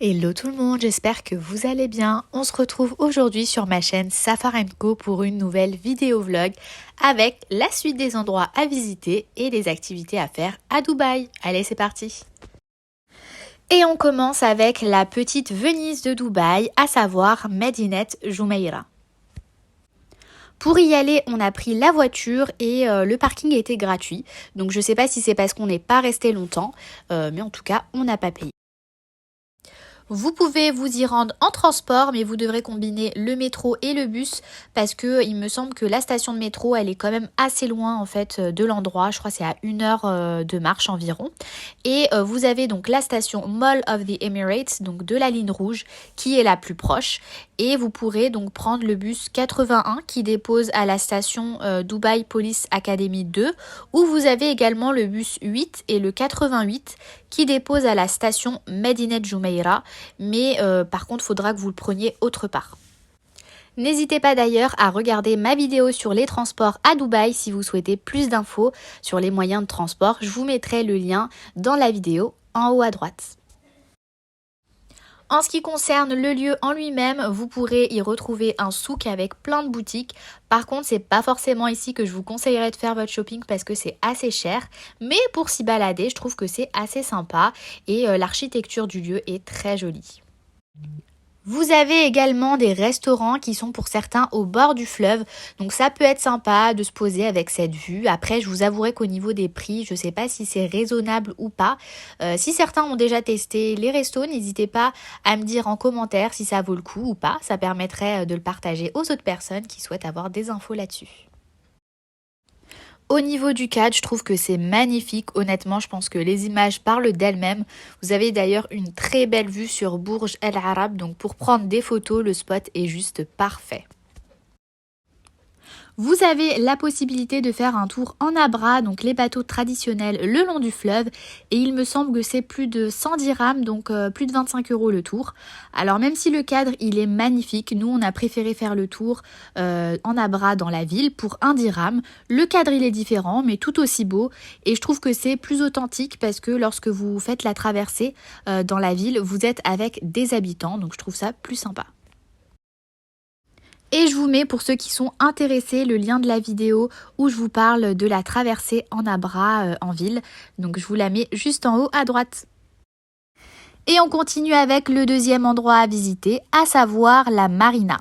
Hello tout le monde, j'espère que vous allez bien. On se retrouve aujourd'hui sur ma chaîne Safar & Co pour une nouvelle vidéo vlog avec la suite des endroits à visiter et des activités à faire à Dubaï. Allez, c'est parti. Et on commence avec la petite Venise de Dubaï, à savoir Medinet Jumeirah. Pour y aller, on a pris la voiture et le parking était gratuit. Donc je ne sais pas si c'est parce qu'on n'est pas resté longtemps, mais en tout cas, on n'a pas payé. Vous pouvez vous y rendre en transport, mais vous devrez combiner le métro et le bus parce que il me semble que la station de métro, elle est quand même assez loin en fait de l'endroit. Je crois que c'est à 1 heure de marche environ. Et vous avez donc la station Mall of the Emirates, donc de la ligne rouge, qui est la plus proche. Et vous pourrez donc prendre le bus 81 qui dépose à la station Dubai Police Academy 2, où vous avez également le bus 8 et le 88 qui dépose à la station Medinet Jumeirah, mais par contre, il faudra que vous le preniez autre part. N'hésitez pas d'ailleurs à regarder ma vidéo sur les transports à Dubaï si vous souhaitez plus d'infos sur les moyens de transport. Je vous mettrai le lien dans la vidéo en haut à droite. En ce qui concerne le lieu en lui-même, vous pourrez y retrouver un souk avec plein de boutiques. Par contre, c'est pas forcément ici que je vous conseillerais de faire votre shopping parce que c'est assez cher. Mais pour s'y balader, je trouve que c'est assez sympa et l'architecture du lieu est très jolie. Vous avez également des restaurants qui sont pour certains au bord du fleuve, donc ça peut être sympa de se poser avec cette vue. Après, je vous avouerai qu'au niveau des prix, je ne sais pas si c'est raisonnable ou pas. Si certains ont déjà testé les restos, n'hésitez pas à me dire en commentaire si ça vaut le coup ou pas. Ça permettrait de le partager aux autres personnes qui souhaitent avoir des infos là-dessus. Au niveau du cadre, je trouve que c'est magnifique. Honnêtement, je pense que les images parlent d'elles-mêmes. Vous avez d'ailleurs une très belle vue sur Burj Al Arab. Donc pour prendre des photos, le spot est juste parfait. Vous avez la possibilité de faire un tour en Abra, donc les bateaux traditionnels le long du fleuve. Et il me semble que c'est plus de 100 dirhams, donc plus de 25 € le tour. Alors même si le cadre il est magnifique, nous on a préféré faire le tour en Abra dans la ville pour 1 dirham. Le cadre il est différent mais tout aussi beau. Et je trouve que c'est plus authentique parce que lorsque vous faites la traversée dans la ville, vous êtes avec des habitants. Donc je trouve ça plus sympa. Et je vous mets, pour ceux qui sont intéressés, le lien de la vidéo où je vous parle de la traversée en Abra en ville. Donc je vous la mets juste en haut à droite. Et on continue avec le deuxième endroit à visiter, à savoir la marina.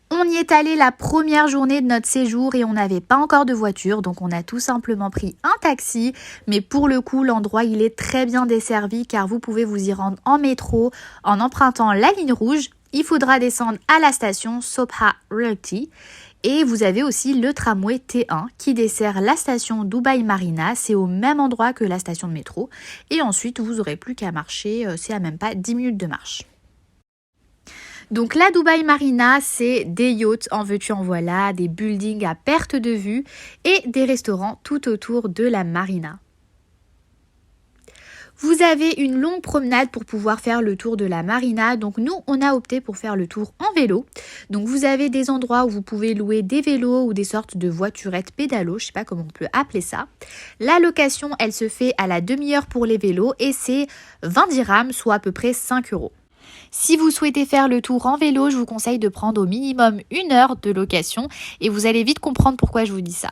On y est allé la première journée de notre séjour et on n'avait pas encore de voiture, donc on a tout simplement pris un taxi. Mais pour le coup, l'endroit il est très bien desservi car vous pouvez vous y rendre en métro en empruntant la ligne rouge. Il faudra descendre à la station Sobha Realty et vous avez aussi le tramway T1 qui dessert la station Dubai Marina. C'est au même endroit que la station de métro et ensuite vous n'aurez plus qu'à marcher, c'est à même pas 10 minutes de marche. Donc la Dubai Marina, c'est des yachts en veux-tu en voilà, des buildings à perte de vue et des restaurants tout autour de la marina. Vous avez une longue promenade pour pouvoir faire le tour de la marina. Donc nous, on a opté pour faire le tour en vélo. Donc vous avez des endroits où vous pouvez louer des vélos ou des sortes de voiturettes pédalo. Je ne sais pas comment on peut appeler ça. La location, elle se fait à la demi-heure pour les vélos et c'est 20 dirhams, soit à peu près 5 €. Si vous souhaitez faire le tour en vélo, je vous conseille de prendre au minimum 1 heure de location et vous allez vite comprendre pourquoi je vous dis ça.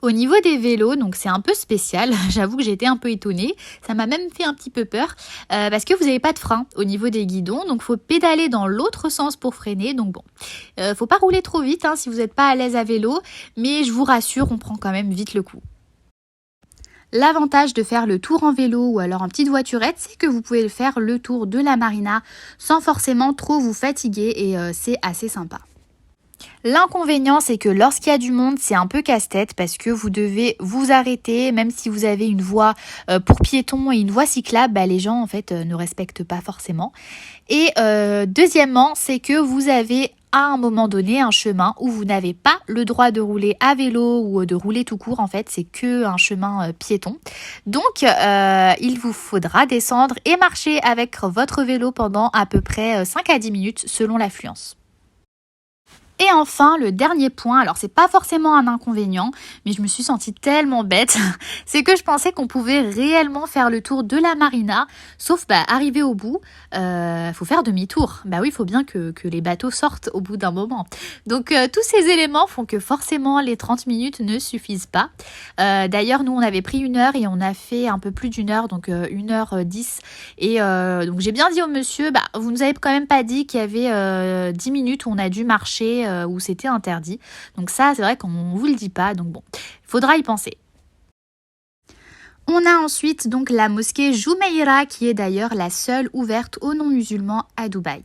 Au niveau des vélos, donc c'est un peu spécial, j'avoue que j'ai été un peu étonnée, ça m'a même fait un petit peu peur parce que vous n'avez pas de frein au niveau des guidons, donc il faut pédaler dans l'autre sens pour freiner, donc bon, faut pas rouler trop vite si vous n'êtes pas à l'aise à vélo, mais je vous rassure, on prend quand même vite le coup. L'avantage de faire le tour en vélo ou alors en petite voiturette, c'est que vous pouvez faire le tour de la marina sans forcément trop vous fatiguer et c'est assez sympa. L'inconvénient, c'est que lorsqu'il y a du monde, c'est un peu casse-tête parce que vous devez vous arrêter, même si vous avez une voie pour piétons et une voie cyclable, les gens en fait ne respectent pas forcément. Et deuxièmement, c'est que vous avez à un moment donné un chemin où vous n'avez pas le droit de rouler à vélo ou de rouler tout court. En fait, c'est que un chemin piéton. Donc, il vous faudra descendre et marcher avec votre vélo pendant à peu près 5 à 10 minutes selon l'affluence. Et enfin, le dernier point, alors c'est pas forcément un inconvénient, mais je me suis sentie tellement bête, c'est que je pensais qu'on pouvait réellement faire le tour de la marina, sauf arriver au bout, faut faire demi-tour. Bah oui, il faut bien que les bateaux sortent au bout d'un moment. Donc tous ces éléments font que forcément les 30 minutes ne suffisent pas. D'ailleurs, nous on avait pris 1 heure et on a fait un peu plus d'1 heure, donc 1h10. Et donc j'ai bien dit au monsieur, vous nous avez quand même pas dit qu'il y avait 10 minutes où on a dû marcher, où c'était interdit. Donc ça, c'est vrai qu'on ne vous le dit pas. Donc bon, il faudra y penser. On a ensuite donc la mosquée Jumeirah qui est d'ailleurs la seule ouverte aux non-musulmans à Dubaï.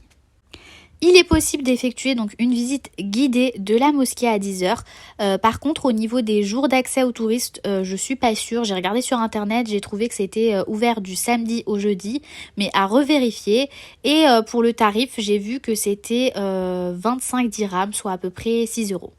Il est possible d'effectuer donc une visite guidée de la mosquée à 10h. Par contre, au niveau des jours d'accès aux touristes, je suis pas sûre. J'ai regardé sur internet, j'ai trouvé que c'était ouvert du samedi au jeudi, mais à revérifier. Et pour le tarif, j'ai vu que c'était 25 dirhams, soit à peu près 6 €.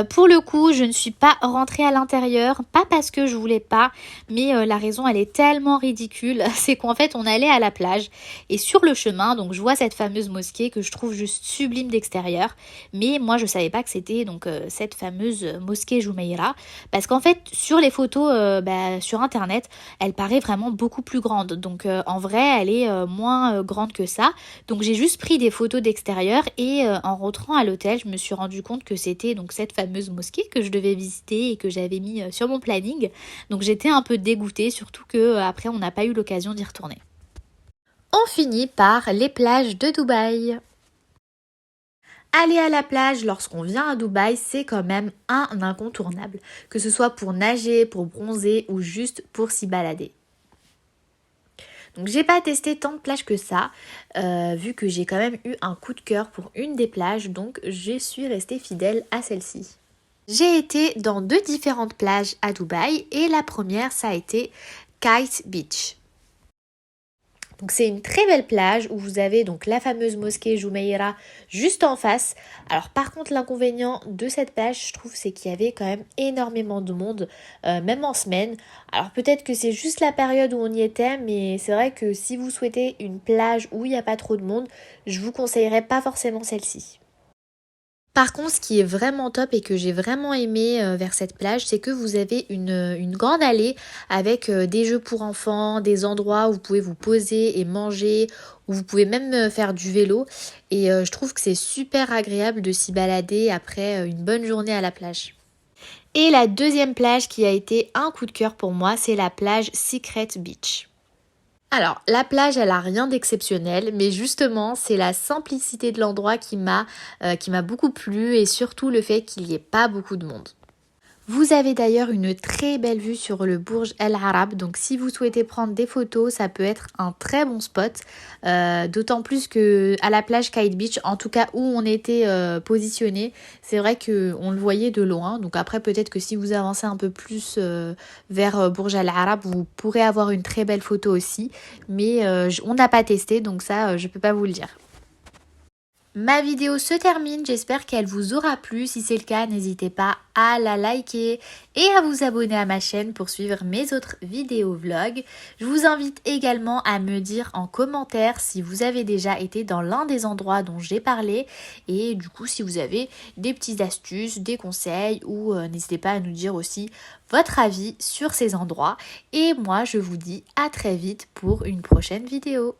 Pour le coup, je ne suis pas rentrée à l'intérieur, pas parce que je voulais pas, mais la raison elle est tellement ridicule, c'est qu'en fait on allait à la plage et sur le chemin, donc je vois cette fameuse mosquée que je trouve juste sublime d'extérieur, mais moi je savais pas que c'était donc cette fameuse mosquée Jumeirah, parce qu'en fait sur les photos sur internet, elle paraît vraiment beaucoup plus grande, donc en vrai elle est moins grande que ça, donc j'ai juste pris des photos d'extérieur et en rentrant à l'hôtel, je me suis rendu compte que c'était donc cette fameuse mosquée que je devais visiter et que j'avais mis sur mon planning. Donc j'étais un peu dégoûtée, surtout que après on n'a pas eu l'occasion d'y retourner. On finit par les plages de Dubaï. Aller à la plage lorsqu'on vient à Dubaï, c'est quand même un incontournable, que ce soit pour nager, pour bronzer ou juste pour s'y balader. Donc j'ai pas testé tant de plages que ça, vu que j'ai quand même eu un coup de cœur pour une des plages, donc je suis restée fidèle à celle-ci. J'ai été dans 2 différentes plages à Dubaï et la première ça a été Kite Beach. Donc c'est une très belle plage où vous avez donc la fameuse mosquée Jumeirah juste en face. Alors par contre l'inconvénient de cette plage je trouve c'est qu'il y avait quand même énormément de monde, même en semaine. Alors peut-être que c'est juste la période où on y était, mais c'est vrai que si vous souhaitez une plage où il n'y a pas trop de monde, je vous conseillerais pas forcément celle-ci. Par contre, ce qui est vraiment top et que j'ai vraiment aimé vers cette plage, c'est que vous avez une grande allée avec des jeux pour enfants, des endroits où vous pouvez vous poser et manger, où vous pouvez même faire du vélo. Et je trouve que c'est super agréable de s'y balader après une bonne journée à la plage. Et la deuxième plage qui a été un coup de cœur pour moi, c'est la plage Secret Beach. Alors, la plage, elle a rien d'exceptionnel, mais justement, c'est la simplicité de l'endroit qui m'a beaucoup plu et surtout le fait qu'il n'y ait pas beaucoup de monde. Vous avez d'ailleurs une très belle vue sur le Burj El Arab, donc si vous souhaitez prendre des photos, ça peut être un très bon spot. D'autant plus que à la plage Kite Beach, en tout cas où on était positionné, c'est vrai qu'on le voyait de loin. Donc après peut-être que si vous avancez un peu plus vers Burj El Arab, vous pourrez avoir une très belle photo aussi. Mais on n'a pas testé, donc ça je peux pas vous le dire. Ma vidéo se termine, j'espère qu'elle vous aura plu. Si c'est le cas, n'hésitez pas à la liker et à vous abonner à ma chaîne pour suivre mes autres vidéos vlogs. Je vous invite également à me dire en commentaire si vous avez déjà été dans l'un des endroits dont j'ai parlé et du coup si vous avez des petites astuces, des conseils ou n'hésitez pas à nous dire aussi votre avis sur ces endroits. Et moi je vous dis à très vite pour une prochaine vidéo.